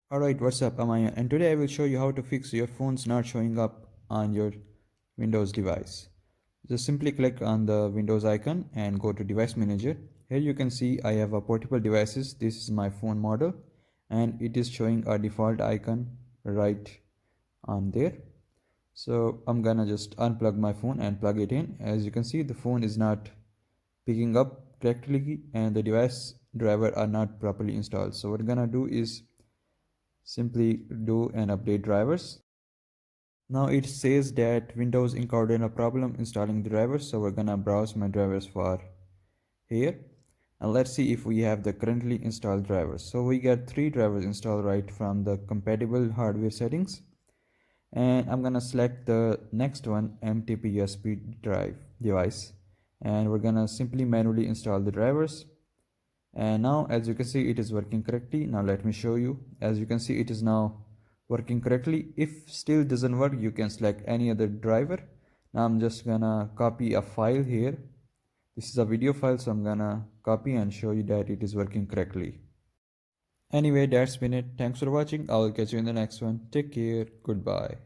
Alright, what's up? Amaya, and today I will show you how to fix your phone's not showing up on your Windows device. Just simply click on the Windows icon and go to Device Manager. Here you can see I have a portable devices. This is my phone model and it is showing a default icon right on there. So I'm gonna just unplug my phone and plug it in. As you can see, the phone is not picking up correctly and the device driver are not properly installed. So what we're gonna do is simply do an update drivers. Now it says that Windows encountered a problem installing the drivers, so we're gonna browse my drivers for here and let's see if we have the currently installed drivers. So we got 3 drivers installed right from the compatible hardware settings, and I'm gonna select the next one, MTP USB drive device, and we're gonna simply manually install the drivers. And now as you can see it is working correctly. Now let me show you. As you can see it is now working correctly. If still doesn't work, you can select any other driver. Now I'm just gonna copy a file here. This is a video file, so I'm gonna copy and show you that it is working correctly. Anyway, that's been it. Thanks for watching. I will catch you in the next one. Take care. Goodbye.